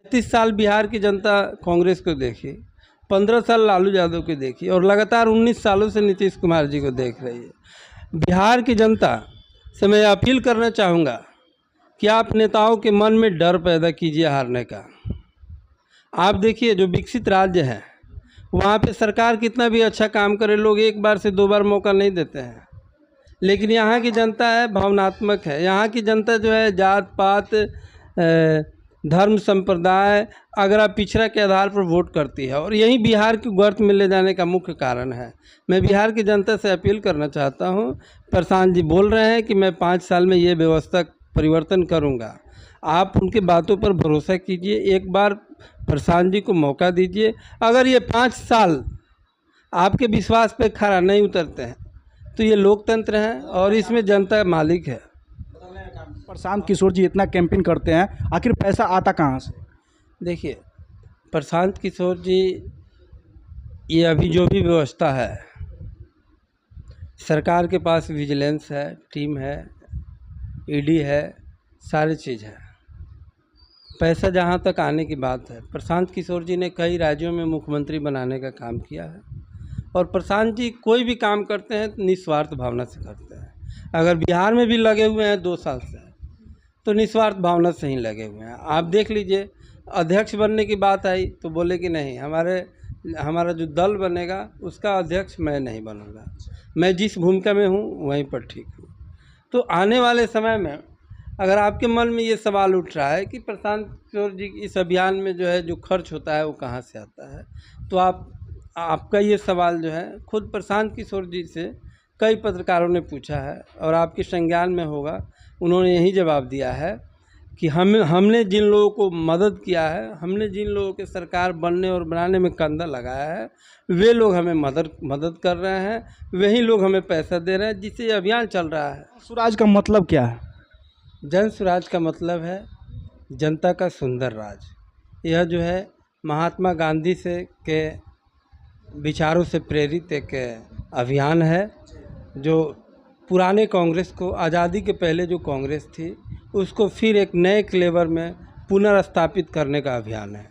30 साल बिहार की जनता कांग्रेस को देखी, 15 साल लालू यादव को देखी और लगातार 19 सालों से नीतीश कुमार जी को देख रही है। बिहार की जनता से मैं अपील करना चाहूँगा कि आप नेताओं के मन में डर पैदा कीजिए हारने का। आप देखिए जो विकसित राज्य हैं वहाँ पे सरकार कितना भी अच्छा काम करे, लोग एक बार से 2 बार मौका नहीं देते हैं। लेकिन यहाँ की जनता है भावनात्मक है। यहाँ की जनता जो है जात पात धर्म संप्रदाय अगर आप पिछड़ा के आधार पर वोट करती है और यही बिहार की गर्त में ले जाने का मुख्य कारण है। मैं बिहार की जनता से अपील करना चाहता हूँ, प्रशांत जी बोल रहे हैं कि मैं 5 साल में ये व्यवस्था परिवर्तन करूँगा। आप उनके बातों पर भरोसा कीजिए, एक बार प्रशांत जी को मौका दीजिए। अगर ये 5 साल आपके विश्वास पे खरा नहीं उतरते हैं तो ये लोकतंत्र है और इसमें जनता मालिक है। प्रशांत किशोर जी इतना कैंपेन करते हैं, आखिर पैसा आता कहाँ से? देखिए प्रशांत किशोर जी, ये अभी जो भी व्यवस्था है, सरकार के पास विजिलेंस है, टीम है, ईडी है, सारी चीज़ है। पैसा जहाँ तक आने की बात है, प्रशांत किशोर जी ने कई राज्यों में मुख्यमंत्री बनाने का काम किया है और प्रशांत जी कोई भी काम करते हैं तो निस्वार्थ भावना से करते हैं। अगर बिहार में भी लगे हुए हैं 2 साल से तो निस्वार्थ भावना से ही लगे हुए हैं। आप देख लीजिए, अध्यक्ष बनने की बात आई तो बोले कि नहीं, हमारा जो दल बनेगा उसका अध्यक्ष मैं नहीं बनूंगा, मैं जिस भूमिका में हूँ वहीं पर ठीक हूँ। तो आने वाले समय में अगर आपके मन में ये सवाल उठ रहा है कि प्रशांत किशोर जी इस अभियान में जो है जो खर्च होता है वो कहाँ से आता है, तो आपका ये सवाल जो है खुद प्रशांत किशोर जी से कई पत्रकारों ने पूछा है और आपके संज्ञान में होगा। उन्होंने यही जवाब दिया है कि हमने जिन लोगों को मदद किया है, हमने जिन लोगों के सरकार बनने और बनाने में कंधा लगाया है, वे लोग हमें मदद कर रहे हैं, वही लोग हमें पैसा दे रहे हैं जिससे ये अभियान चल रहा है। स्वराज का मतलब क्या है? जन स्वराज का मतलब है जनता का सुंदर राज। यह जो है महात्मा गांधी से के विचारों से प्रेरित एक अभियान है जो पुराने कांग्रेस को, आज़ादी के पहले जो कांग्रेस थी उसको फिर एक नए क्लेवर में पुनर्स्थापित करने का अभियान है।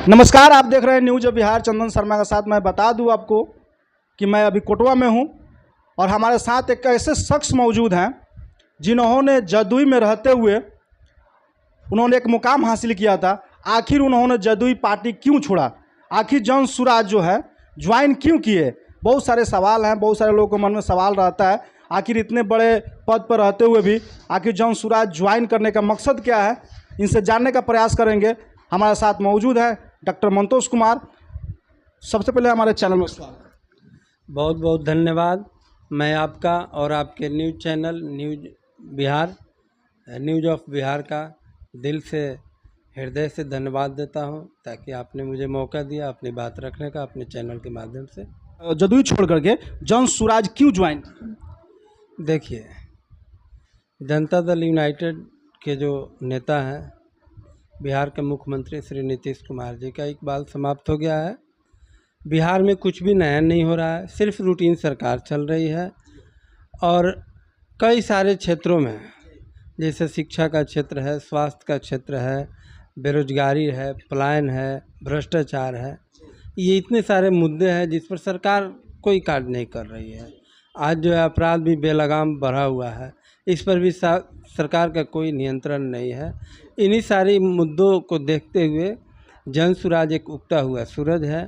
नमस्कार, आप देख रहे हैं न्यूज़ ऑफ बिहार, चंदन शर्मा के साथ। मैं बता दूं आपको कि मैं अभी कोटवा में हूं और हमारे साथ एक ऐसे शख्स मौजूद हैं जिन्होंने जदयू में रहते हुए उन्होंने एक मुकाम हासिल किया था। आखिर उन्होंने जदयू पार्टी क्यों छोड़ा, आखिर जन स्वराज जो है ज्वाइन क्यों किए? बहुत सारे सवाल हैं, बहुत सारे लोगों के मन में सवाल रहता है, आखिर इतने बड़े पद पर रहते हुए भी आखिर जन स्वराज ज्वाइन करने का मकसद क्या है, इनसे जानने का प्रयास करेंगे। हमारे साथ मौजूद है डॉक्टर मंतोष कुमार। सबसे पहले हमारे चैनल में स्वागत। बहुत बहुत धन्यवाद। मैं आपका और आपके news channel news of Bihar का दिल से, हृदय से धन्यवाद देता हूं, ताकि आपने मुझे मौका दिया अपनी बात रखने का अपने चैनल के माध्यम से। जदयू छोड़ करके जन स्वराज क्यों ज्वाइन? देखिए, जनता दल यूनाइटेड के जो नेता हैं, बिहार के मुख्यमंत्री श्री नीतीश कुमार जी का इकबाल समाप्त हो गया है। बिहार में कुछ भी नया नहीं हो रहा है, सिर्फ रूटीन सरकार चल रही है और कई सारे क्षेत्रों में, जैसे शिक्षा का क्षेत्र है, स्वास्थ्य का क्षेत्र है, बेरोजगारी है, पलायन है, भ्रष्टाचार है, ये इतने सारे मुद्दे हैं जिस पर सरकार कोई कार्य नहीं कर रही है। आज जो है अपराध भी बेलगाम बढ़ा हुआ है, इस पर भी सरकार का कोई नियंत्रण नहीं है। इन्हीं सारे मुद्दों को देखते हुए जन स्वराज एक उगता हुआ सूरज है।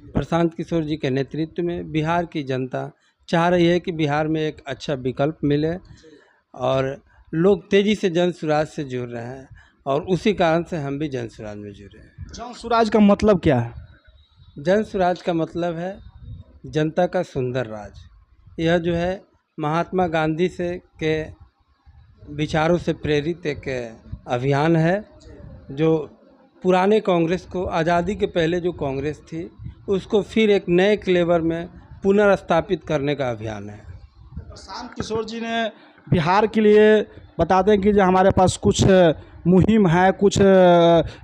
प्रशांत किशोर जी के नेतृत्व में बिहार की जनता चाह रही है कि बिहार में एक अच्छा विकल्प मिले और लोग तेज़ी से जन स्वराज से जुड़ रहे हैं और उसी कारण से हम भी जन स्वराज में जुड़े हैं। जन स्वराज का मतलब क्या है? जन स्वराज का मतलब है जनता का सुंदर राज। यह जो है महात्मा गांधी से के विचारों से प्रेरित एक अभियान है जो पुराने कांग्रेस को, आज़ादी के पहले जो कांग्रेस थी उसको फिर एक नए क्लेवर में पुनर्स्थापित करने का अभियान है। प्रशांत किशोर जी ने बिहार के लिए बताते हैं कि जो हमारे पास कुछ मुहिम है, कुछ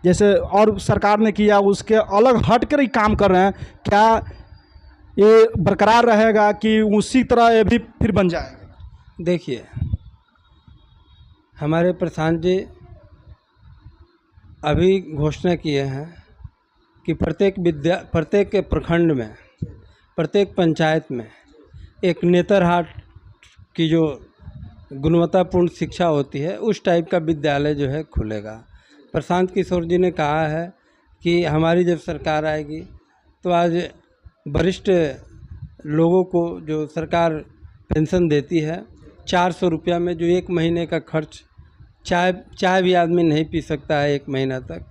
जैसे और सरकार ने किया उसके अलग हट कर ही काम कर रहे हैं। क्या ये बरकरार रहेगा कि उसी तरह ये भी फिर बन जाएगा? देखिए, हमारे प्रशांत जी अभी घोषणा किए हैं कि प्रत्येक प्रखंड में, प्रत्येक पंचायत में एक नेतरहाट की जो गुणवत्तापूर्ण शिक्षा होती है उस टाइप का विद्यालय जो है खुलेगा। प्रशांत किशोर जी ने कहा है कि हमारी जब सरकार आएगी तो आज वरिष्ठ लोगों को जो सरकार पेंशन देती है 400 रुपया में, जो एक महीने का खर्च चाय भी आदमी नहीं पी सकता है एक महीना तक,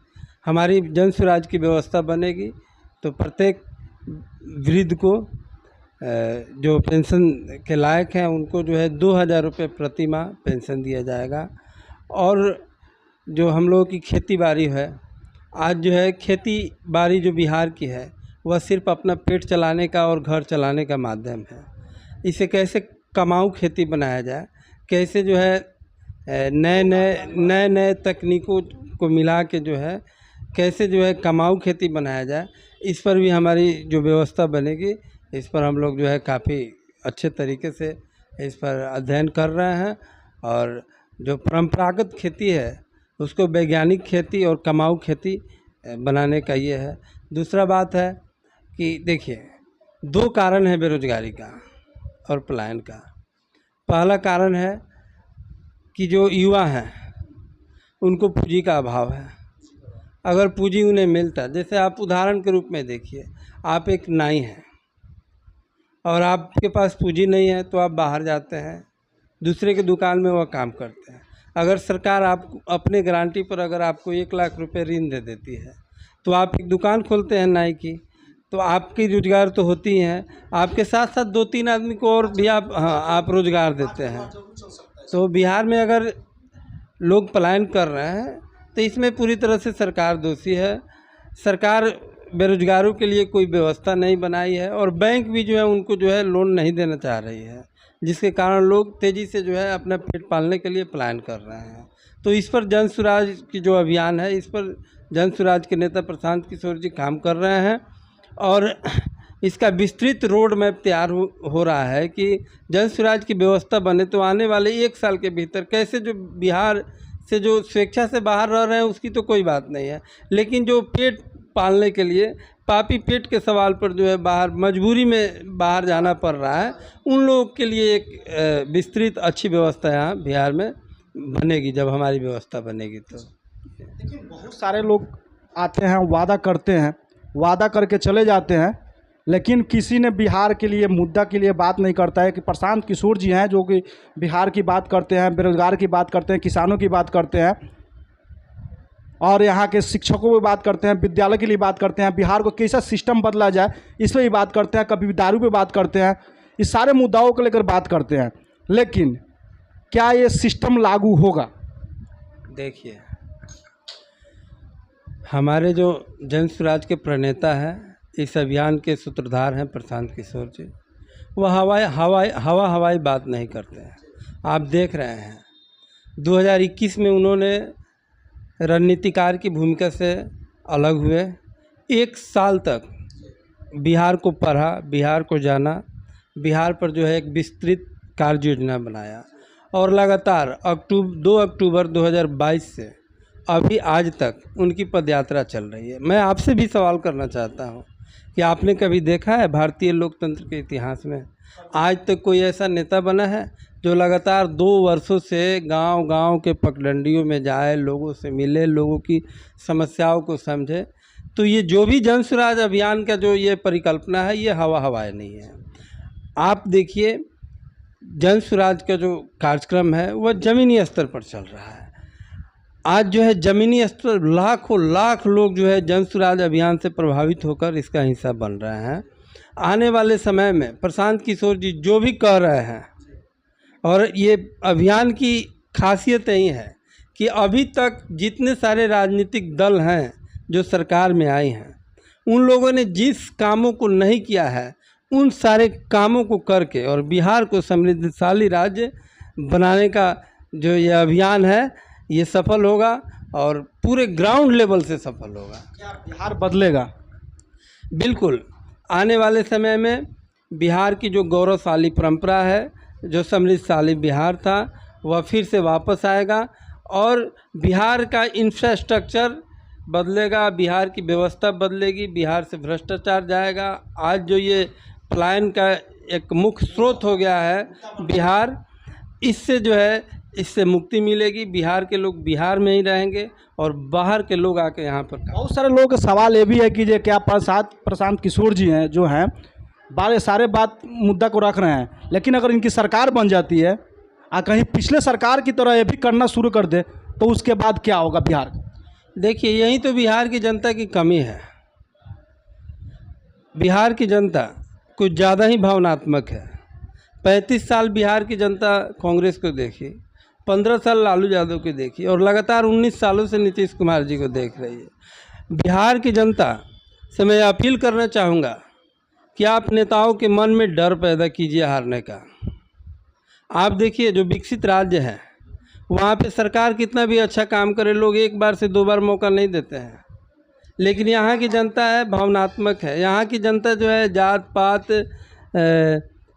हमारी जन स्वराज की व्यवस्था बनेगी तो प्रत्येक वृद्ध को जो पेंशन के लायक हैं उनको जो है 2000 रुपये प्रति माह पेंशन दिया जाएगा। और जो हम लोगों की खेती बाड़ी है, आज जो है खेती बाड़ी जो बिहार की है वह सिर्फ अपना पेट चलाने का और घर चलाने का माध्यम है। इसे कैसे कमाऊ खेती बनाया जाए, कैसे जो है नए नए तकनीकों को मिला के जो है कैसे जो है कमाऊ खेती बनाया जाए, इस पर भी हमारी जो व्यवस्था बनेगी, इस पर हम लोग जो है काफ़ी अच्छे तरीके से इस पर अध्ययन कर रहे हैं। और जो परंपरागत खेती है उसको वैज्ञानिक खेती और कमाऊ खेती बनाने का ये है। दूसरा बात है कि देखिए 2 कारण है बेरोजगारी का और पलायन का। पहला कारण है कि जो युवा हैं उनको पूंजी का अभाव है। अगर पूंजी उन्हें मिलता, जैसे आप उदाहरण के रूप में देखिए, आप एक नाई हैं और आपके पास पूंजी नहीं है तो आप बाहर जाते हैं, दूसरे की दुकान में वह काम करते हैं। अगर सरकार आपको अपने गारंटी पर अगर आपको 1 लाख रुपए ऋण दे देती है तो आप एक दुकान खोलते हैं नाई की, तो आपकी रोजगार तो होती हैं, आपके साथ साथ 2-3 आदमी को और भी आप रोजगार देते हैं। तो बिहार में अगर लोग पलायन कर रहे हैं तो इसमें पूरी तरह से सरकार दोषी है। सरकार बेरोजगारों के लिए कोई व्यवस्था नहीं बनाई है और बैंक भी जो है उनको जो है लोन नहीं देना चाह रही है, जिसके कारण लोग तेज़ी से जो है अपना पेट पालने के लिए पलायन कर रहे हैं। तो इस पर जन स्वराज की जो अभियान है, इस पर जन स्वराज के नेता प्रशांत किशोर जी काम कर रहे हैं और इसका विस्तृत रोड मैप तैयार हो रहा है कि जन स्वराज की व्यवस्था बने तो आने वाले 1 साल के भीतर कैसे जो बिहार से जो स्वेच्छा से बाहर रह रहे हैं उसकी तो कोई बात नहीं है, लेकिन जो पेट पालने के लिए पापी पेट के सवाल पर जो है बाहर मजबूरी में बाहर जाना पड़ रहा है, उन लोगों के लिए एक विस्तृत अच्छी व्यवस्था यहाँ बिहार में बनेगी। जब हमारी व्यवस्था बनेगी तो देखिए बहुत सारे लोग आते हैं, वादा करते हैं, वादा करके चले जाते हैं, लेकिन किसी ने बिहार के लिए मुद्दा के लिए बात नहीं करता है। कि प्रशांत किशोर जी हैं जो कि बिहार की बात करते हैं, बेरोजगार की बात करते हैं, किसानों की बात करते हैं और यहाँ के शिक्षकों की बात करते हैं, विद्यालय के लिए बात करते हैं, बिहार को कैसा सिस्टम बदला जाए इस पर भी बात करते हैं, कभी दारू पे बात करते हैं, इस सारे मुद्दाओं को लेकर बात करते हैं। लेकिन क्या ये सिस्टम लागू होगा? देखिए हमारे जो जन स्वराज के प्रणेता हैं, इस अभियान के सूत्रधार हैं प्रशांत किशोर जी, वह हवाई बात नहीं करते हैं। आप देख रहे हैं 2021 में उन्होंने रणनीतिकार की भूमिका से अलग हुए, 1 साल तक बिहार को पढ़ा, बिहार को जाना, बिहार पर जो है एक विस्तृत कार्य योजना बनाया और लगातार 2 अक्टूबर 2022 से अभी आज तक उनकी पदयात्रा चल रही है। मैं आपसे भी सवाल करना चाहता हूं कि आपने कभी देखा है भारतीय लोकतंत्र के इतिहास में आज तक कोई ऐसा नेता बना है जो लगातार 2 वर्षों से गांव-गांव के पगडंडियों में जाए, लोगों से मिले, लोगों की समस्याओं को समझे? तो ये जो भी जन स्वराज अभियान का जो ये परिकल्पना है, ये हवाएं नहीं है। आप देखिए जन स्वराज का जो कार्यक्रम है वह ज़मीनी स्तर पर चल रहा है। आज जो है ज़मीनी स्तर लाखों लाख लोग जो है जन स्वराज अभियान से प्रभावित होकर इसका हिस्सा बन रहे हैं। आने वाले समय में प्रशांत किशोर जी जो भी कह रहे हैं, और ये अभियान की खासियत यही है कि अभी तक जितने सारे राजनीतिक दल हैं जो सरकार में आए हैं, उन लोगों ने जिस कामों को नहीं किया है उन सारे कामों को करके और बिहार को समृद्धशाली राज्य बनाने का जो ये अभियान है ये सफल होगा और पूरे ग्राउंड लेवल से सफल होगा। क्या बिहार बदलेगा? बिल्कुल, आने वाले समय में बिहार की जो गौरवशाली परंपरा है, जो समृद्धशाली बिहार था, वह फिर से वापस आएगा और बिहार का इंफ्रास्ट्रक्चर बदलेगा, बिहार की व्यवस्था बदलेगी, बिहार से भ्रष्टाचार जाएगा। आज जो ये पलायन का एक मुख्य स्रोत हो गया है बिहार, इससे जो है इससे मुक्ति मिलेगी। बिहार के लोग बिहार में ही रहेंगे और बाहर के लोग आके यहाँ पर बहुत सारे लोगों का सवाल ये भी है कि ये क्या प्रशांत किशोर जी हैं जो हैं सारे बात मुद्दा को रख रहे हैं, लेकिन अगर इनकी सरकार बन जाती है और कहीं पिछले सरकार की तरह ये भी करना शुरू कर दे तो उसके बाद क्या होगा बिहार का? देखिए, यही तो बिहार की जनता की कमी है। बिहार की जनता कुछ ज़्यादा ही भावनात्मक है। 35 साल बिहार की जनता कांग्रेस को देखी, 15 साल लालू यादव को देखी और लगातार 19 सालों से नीतीश कुमार जी को देख रही है। बिहार की जनता से मैं अपील करना चाहूँगा कि आप नेताओं के मन में डर पैदा कीजिए हारने का। आप देखिए, जो विकसित राज्य हैं वहाँ पे सरकार कितना भी अच्छा काम करे, लोग एक बार से 2 बार मौका नहीं देते हैं। लेकिन यहाँ की जनता है भावनात्मक है। यहाँ की जनता जो है जात पात,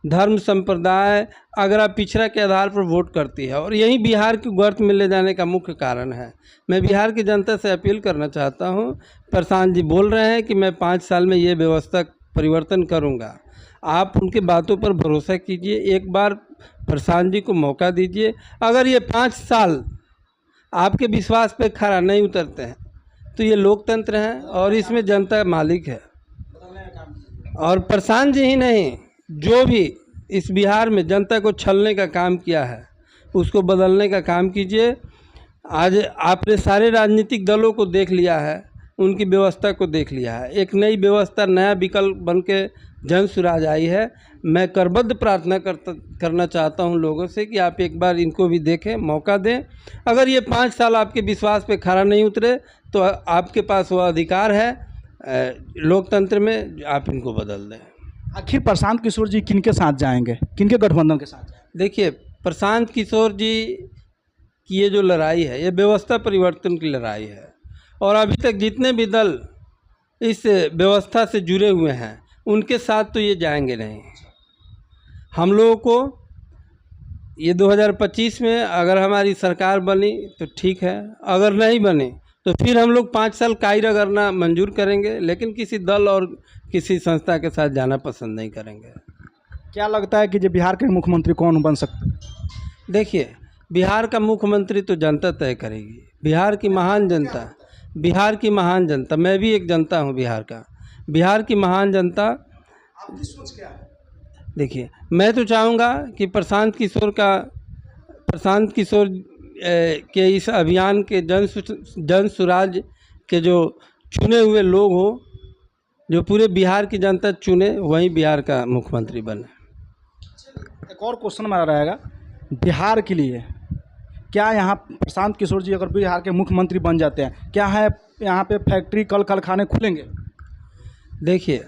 धर्म, संप्रदाय, अगर आप पिछड़ा के आधार पर वोट करती है और यही बिहार को गर्त में ले जाने का मुख्य कारण है। मैं बिहार की जनता से अपील करना चाहता हूँ। प्रशांत जी बोल रहे हैं कि मैं 5 साल में ये व्यवस्था परिवर्तन करूँगा। आप उनके बातों पर भरोसा कीजिए, एक बार प्रशांत जी को मौका दीजिए। अगर ये 5 साल आपके विश्वास पे खरा नहीं उतरते हैं तो ये लोकतंत्र है और इसमें जनता मालिक है। और प्रशांत जी ही नहीं, जो भी इस बिहार में जनता को छलने का काम किया है उसको बदलने का काम कीजिए। आज आपने सारे राजनीतिक दलों को देख लिया है, उनकी व्यवस्था को देख लिया है। एक नई व्यवस्था, नया विकल्प बन के जन सुराज आई है। मैं करबद्ध प्रार्थना करना चाहता हूं लोगों से कि आप एक बार इनको भी देखें, मौका दें। अगर ये 5 साल आपके विश्वास पे खरा नहीं उतरे तो आपके पास वह अधिकार है लोकतंत्र में, आप इनको बदल दें। आखिर प्रशांत किशोर जी किनके साथ जाएंगे, किनके गठबंधन के साथ? देखिए, प्रशांत किशोर जी की ये जो लड़ाई है ये व्यवस्था परिवर्तन की लड़ाई है और अभी तक जितने भी दल इस व्यवस्था से जुड़े हुए हैं उनके साथ तो ये जाएंगे नहीं। हम लोगों को ये 2025 में अगर हमारी सरकार बनी तो ठीक है, अगर नहीं बनी तो फिर हम लोग 5 साल कायरा करना मंजूर करेंगे, लेकिन किसी दल और किसी संस्था के साथ जाना पसंद नहीं करेंगे। क्या लगता है कि जो बिहार के मुख्यमंत्री कौन बन सकते हैं? देखिए, बिहार का मुख्यमंत्री तो जनता तय करेगी। बिहार की महान जनता, बिहार की महान जनता, मैं भी एक जनता हूँ बिहार का। बिहार की महान जनता, आपकी सोच क्या है? देखिए, मैं तो चाहूँगा कि प्रशांत किशोर के इस अभियान के जन सुराज के जो चुने हुए लोग हो, जो पूरे बिहार की जनता चुने, वही बिहार का मुख्यमंत्री बने। एक और क्वेश्चन हमारा रहेगा बिहार के लिए, क्या यहाँ प्रशांत किशोर जी अगर बिहार के मुख्यमंत्री बन जाते हैं, क्या है यहाँ पे फैक्ट्री कल कारखाने खुलेंगे? देखिए,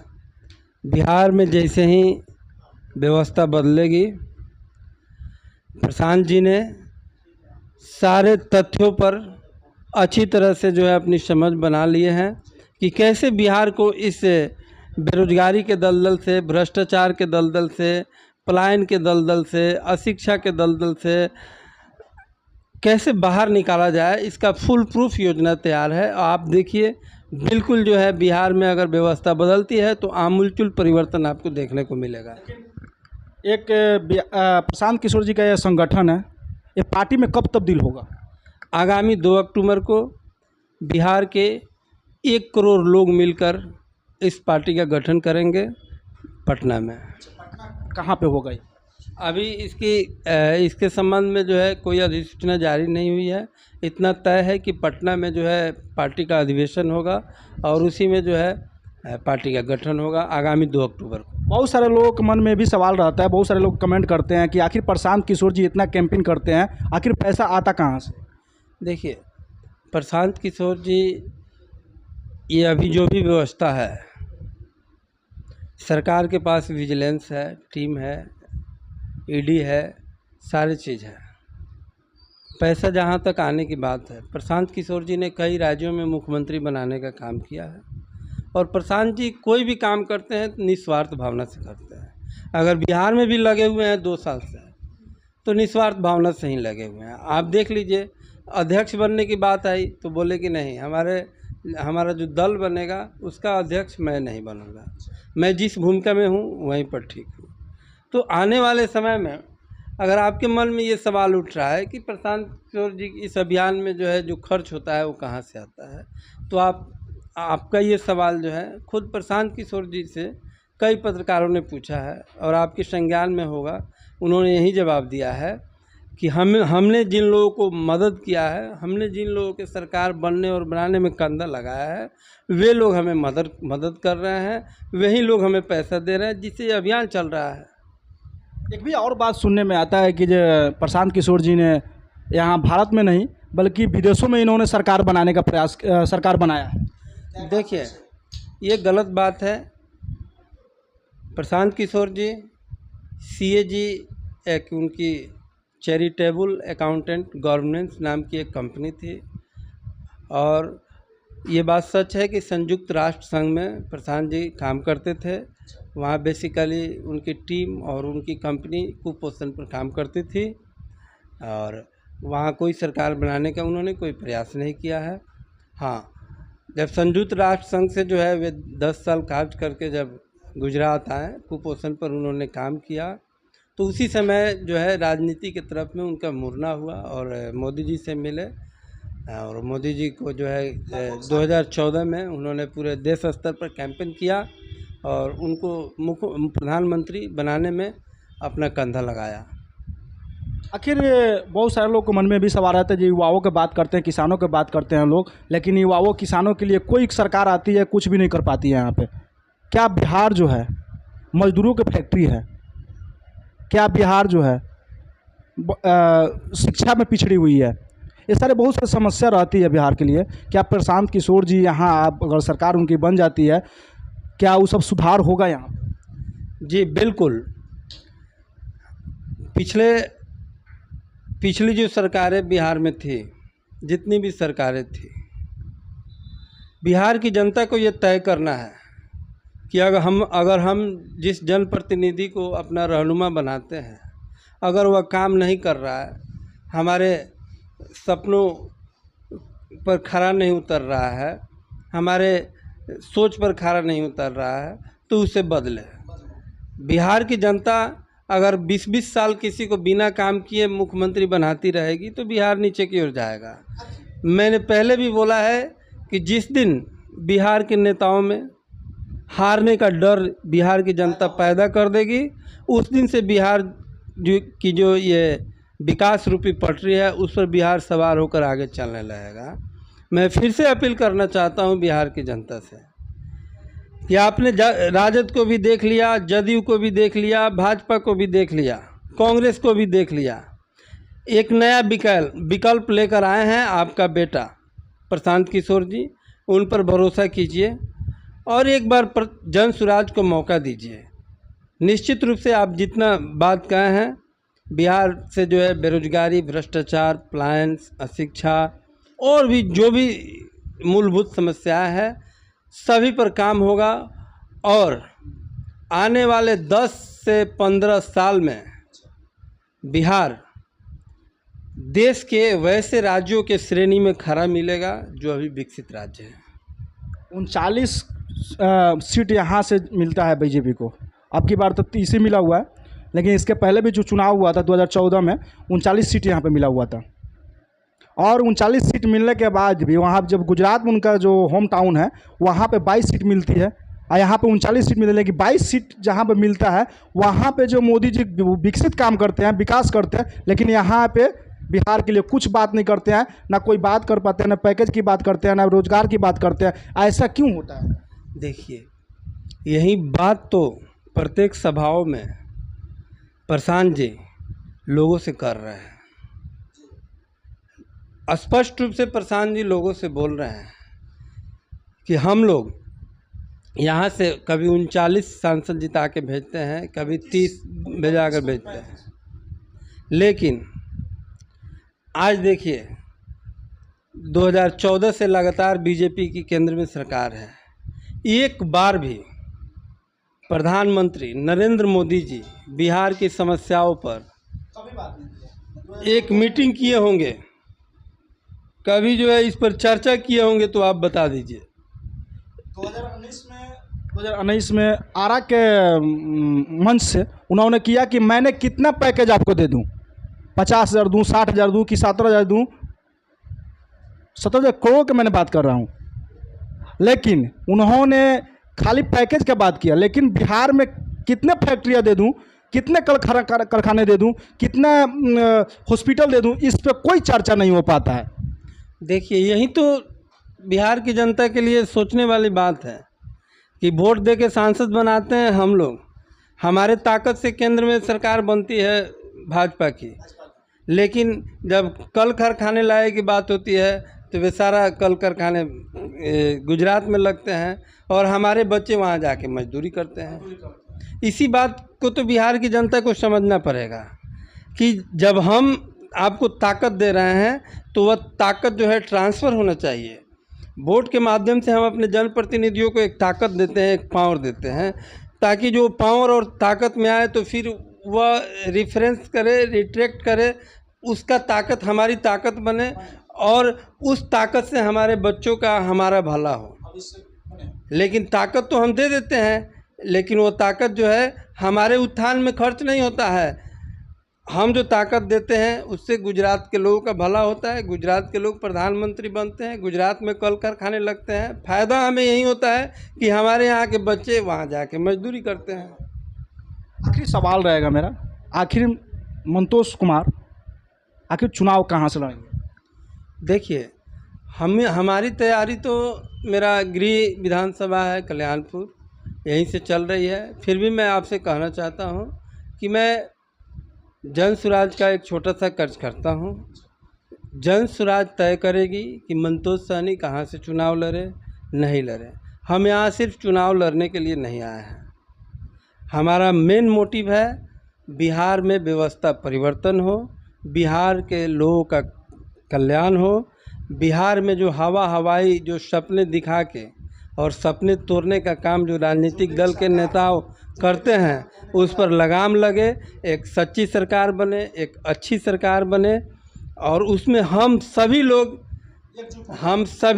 बिहार में जैसे ही व्यवस्था बदलेगी, प्रशांत जी ने सारे तथ्यों पर अच्छी तरह से जो है अपनी समझ बना लिए हैं कि कैसे बिहार को इस बेरोजगारी के दलदल से, भ्रष्टाचार के दलदल से, पलायन के दलदल से, अशिक्षा के दलदल से कैसे बाहर निकाला जाए। इसका फुल प्रूफ योजना तैयार है। आप देखिए, बिल्कुल जो है बिहार में अगर व्यवस्था बदलती है तो आमूलचूल परिवर्तन आपको देखने को मिलेगा। एक प्रशांत किशोर जी का यह संगठन है, ये पार्टी में कब तब्दील होगा? आगामी 2 अक्टूबर को बिहार के 1 करोड़ लोग मिलकर इस पार्टी का गठन करेंगे पटना में। कहाँ पे होगा ये? अभी इसके संबंध में जो है कोई अधिसूचना जारी नहीं हुई है। इतना तय है कि पटना में जो है पार्टी का अधिवेशन होगा और उसी में जो है पार्टी का गठन होगा आगामी 2 अक्टूबर को। बहुत सारे लोगों के मन में भी सवाल रहता है, बहुत सारे लोग कमेंट करते हैं कि आखिर प्रशांत किशोर जी इतना कैंपेन करते हैं, आखिर पैसा आता कहाँ से? देखिए, प्रशांत किशोर जी, ये अभी जो भी व्यवस्था है, सरकार के पास विजिलेंस है, टीम है, ईडी है, सारी चीज़ है। पैसा जहाँ तक आने की बात है, प्रशांत किशोर जी ने कई राज्यों में मुख्यमंत्री बनाने का काम किया है और प्रशांत जी कोई भी काम करते हैं तो निस्वार्थ भावना से करते हैं। अगर बिहार में भी लगे हुए हैं 2 साल से तो निस्वार्थ भावना से ही लगे हुए हैं। आप देख लीजिए, अध्यक्ष बनने की बात आई तो बोले कि नहीं, हमारे हमारा जो दल बनेगा उसका अध्यक्ष मैं नहीं बनूंगा। मैं जिस भूमिका में हूँ वहीं पर ठीक हूँ। तो आने वाले समय में अगर आपके मन में ये सवाल उठ रहा है कि प्रशांत किशोर जी इस अभियान में जो है जो खर्च होता है वो कहाँ से आता है, तो आपका ये सवाल जो है खुद प्रशांत किशोर जी से कई पत्रकारों ने पूछा है और आपके संज्ञान में होगा। उन्होंने यही जवाब दिया है कि हमने जिन लोगों को मदद किया है, हमने जिन लोगों के सरकार बनने और बनाने में कंधा लगाया है, वे लोग हमें मदद कर रहे हैं, वही लोग हमें पैसा दे रहे हैं जिससे ये अभियान चल रहा है। एक भी और बात सुनने में आता है कि जो प्रशांत किशोर जी ने यहाँ भारत में नहीं बल्कि विदेशों में इन्होंने सरकार बनाने का प्रयास सरकार बनाया है। देखिए, ये गलत बात है। प्रशांत किशोर जी CAG एक उनकी चैरिटेबल अकाउंटेंट गवर्नेंस नाम की एक कंपनी थी और ये बात सच है कि संयुक्त राष्ट्र संघ में प्रशांत जी काम करते थे। वहाँ बेसिकली उनकी टीम और उनकी कंपनी कुपोषण पर काम करती थी और वहाँ कोई सरकार बनाने का उन्होंने कोई प्रयास नहीं किया है। हाँ, जब संयुक्त राष्ट्र संघ से जो है वे 10 साल काट करके जब गुजरात आए, कुपोषण पर उन्होंने काम किया, तो उसी समय जो है राजनीति की तरफ में उनका मुड़ना हुआ और मोदी जी से मिले और मोदी जी को जो है 2014 में उन्होंने पूरे देश स्तर पर कैंपेन किया और उनको मुख्य प्रधानमंत्री बनाने में अपना कंधा लगाया। आखिर बहुत सारे लोग को मन में भी सवाल रहता है, जो युवाओं की बात करते हैं, किसानों की बात करते हैं लोग, लेकिन युवाओं किसानों के लिए कोई सरकार आती है कुछ भी नहीं कर पाती है यहाँ पे। क्या बिहार जो है मजदूरों की फैक्ट्री है? क्या बिहार जो है शिक्षा में पिछड़ी हुई है? ये सारे बहुत सारी समस्या रहती है बिहार के लिए। क्या प्रशांत किशोर जी यहाँ अगर सरकार उनकी बन जाती है, क्या वो सब सुधार होगा यहाँ? जी बिल्कुल। पिछली जो सरकारें बिहार में थी, जितनी भी सरकारें थी, बिहार की जनता को ये तय करना है कि अगर हम जिस जनप्रतिनिधि को अपना रहनुमा बनाते हैं, अगर वह काम नहीं कर रहा है, हमारे सपनों पर खरा नहीं उतर रहा है, हमारे सोच पर खरा नहीं उतर रहा है, तो उसे बदले। बिहार की जनता अगर 20-20 साल किसी को बिना काम किए मुख्यमंत्री बनाती रहेगी तो बिहार नीचे की ओर जाएगा। मैंने पहले भी बोला है कि जिस दिन बिहार के नेताओं में हारने का डर बिहार की जनता पैदा कर देगी, उस दिन से बिहार की जो ये विकास रूपी पटरी है उस पर बिहार सवार होकर आगे चलने लगेगा। मैं फिर से अपील करना चाहता हूँ बिहार की जनता से कि आपने राजद को भी देख लिया, जदयू को भी देख लिया, भाजपा को भी देख लिया, कांग्रेस को भी देख लिया, एक नया विकल्प लेकर आए हैं आपका बेटा प्रशांत किशोर जी। उन पर भरोसा कीजिए और एक बार जन सुराज को मौका दीजिए। निश्चित रूप से आप जितना बात कहे हैं, बिहार से जो है बेरोजगारी, भ्रष्टाचार, पलायन, अशिक्षा और भी जो भी मूलभूत समस्याएं हैं, सभी पर काम होगा और आने वाले 10 से 15 साल में बिहार देश के वैसे राज्यों के श्रेणी में खरा मिलेगा जो अभी विकसित राज्य है। 39 सीट यहाँ से मिलता है बीजेपी को। अब की बार तो 30 मिला हुआ है, लेकिन इसके पहले भी जो चुनाव हुआ था 2014 में 39 सीट यहाँ पे मिला हुआ था। और 39 सीट मिलने के बाद भी वहाँ जब गुजरात में उनका जो होम टाउन है वहाँ पे 22 सीट मिलती है और यहाँ पे 39 सीट मिलती है, लेकिन 22 सीट जहाँ पे मिलता है वहाँ पे जो मोदी जी विकसित काम करते हैं, विकास करते हैं, लेकिन यहाँ पे बिहार के लिए कुछ बात नहीं करते हैं, ना कोई बात कर पाते हैं, ना पैकेज की बात करते हैं, ना रोजगार की बात करते हैं। ऐसा क्यों होता है? देखिए, यही बात तो प्रत्येक सभाओं में प्रशांत जी लोगों से कर रहे हैं। स्पष्ट रूप से प्रशांत जी लोगों से बोल रहे हैं कि हम लोग यहाँ से कभी 39 सांसद जिता के भेजते हैं, कभी 30 भेजा कर भेजते हैं, लेकिन आज देखिए 2014 से लगातार बीजेपी की केंद्र में सरकार है। एक बार भी प्रधानमंत्री नरेंद्र मोदी जी बिहार की समस्याओं पर एक मीटिंग किए होंगे कभी जो है इस पर चर्चा किए होंगे तो आप बता दीजिए। 2019 में आरा के मंच से उन्होंने किया कि मैंने कितना पैकेज आपको दे दूं, 50,000 दूं, 60,000 दूं कि 17,000 दूं, 17,000 करोड़ की मैंने बात कर रहा हूं। लेकिन उन्होंने खाली पैकेज का बात किया, लेकिन बिहार में कितने फैक्ट्रियां दे दूं, कितने कारखाने दे दूं, कितना हॉस्पिटल दे दूं, इस पर कोई चर्चा नहीं हो पाता है। देखिए, यही तो बिहार की जनता के लिए सोचने वाली बात है कि वोट दे के सांसद बनाते हैं हम लोग, हमारे ताकत से केंद्र में सरकार बनती है भाजपा की, लेकिन जब कल कारखाने लाए की बात होती है तो वे सारा कल कारखाने गुजरात में लगते हैं और हमारे बच्चे वहाँ जाके मजदूरी करते हैं। इसी बात को तो बिहार की जनता को समझना पड़ेगा कि जब हम आपको ताकत दे रहे हैं तो वह ताकत जो है ट्रांसफ़र होना चाहिए। वोट के माध्यम से हम अपने जनप्रतिनिधियों को एक ताकत देते हैं, एक पावर देते हैं, ताकि जो पावर और ताकत में आए तो फिर वह रिफरेंस करे, रिट्रैक्ट करे, उसका ताकत हमारी ताकत बने और उस ताकत से हमारे बच्चों का हमारा भला हो। लेकिन ताकत तो हम दे देते हैं, लेकिन वो ताकत जो है हमारे उत्थान में खर्च नहीं होता है। हम जो ताकत देते हैं उससे गुजरात के लोगों का भला होता है, गुजरात के लोग प्रधानमंत्री बनते हैं, गुजरात में कल कारखाने लगते हैं। फ़ायदा हमें यही होता है कि हमारे यहाँ के बच्चे वहाँ जाके मजदूरी करते हैं। आखिरी सवाल रहेगा मेरा, आखिर मंतोष कुमार आखिर चुनाव कहाँ से लड़ेंगे? देखिए, हमारी तैयारी तो मेरा गृह विधानसभा है कल्याणपुर, यहीं से चल रही है। फिर भी मैं आपसे कहना चाहता हूँ कि मैं जन स्वराज का एक छोटा सा कर्ज करता हूँ। जन स्वराज तय करेगी कि मंतोष सहनी कहाँ से चुनाव लड़े, नहीं लड़े। हम यहाँ सिर्फ चुनाव लड़ने के लिए नहीं आए हैं। हमारा मेन मोटिव है बिहार में व्यवस्था परिवर्तन हो, बिहार के लोगों का कल्याण हो, बिहार में जो हवाई जो सपने दिखा के और सपने तोड़ने का काम जो राजनीतिक दल के नेता करते हैं उस पर लगाम लगे, एक सच्ची सरकार बने, एक अच्छी सरकार बने और उसमें हम सभी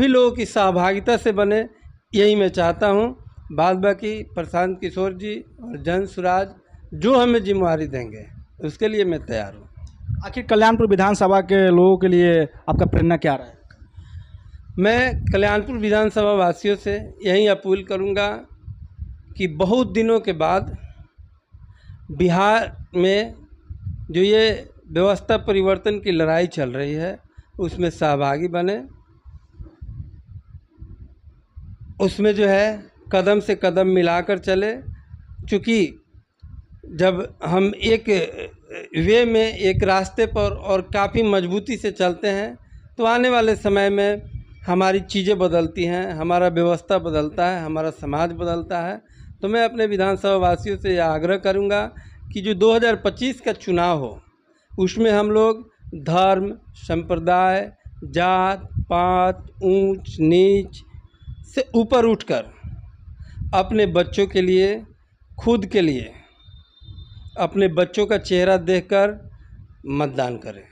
लोगों की सहभागिता से बने, यही मैं चाहता हूँ। बाद बाकी प्रशांत किशोर जी और जन स्वराज जो हमें जिम्मेवारी देंगे उसके लिए मैं तैयार हूँ। आखिर कल्याणपुर विधानसभा के लोगों के लिए आपका प्रेरणा क्या रहा है? मैं कल्याणपुर विधानसभा वासियों से यही अपील करूंगा कि बहुत दिनों के बाद बिहार में जो ये व्यवस्था परिवर्तन की लड़ाई चल रही है उसमें सहभागी बने, उसमें जो है कदम से कदम मिलाकर चले। चूँकि जब हम एक वे में, एक रास्ते पर और काफ़ी मजबूती से चलते हैं तो आने वाले समय में हमारी चीज़ें बदलती हैं, हमारा व्यवस्था बदलता है, हमारा समाज बदलता है। तो मैं अपने विधानसभा वासियों से यह आग्रह करूंगा कि जो 2025 का चुनाव हो उसमें हम लोग धर्म, संप्रदाय, जात पात, ऊंच नीच से ऊपर उठकर अपने बच्चों के लिए, खुद के लिए, अपने बच्चों का चेहरा देखकर मतदान करें।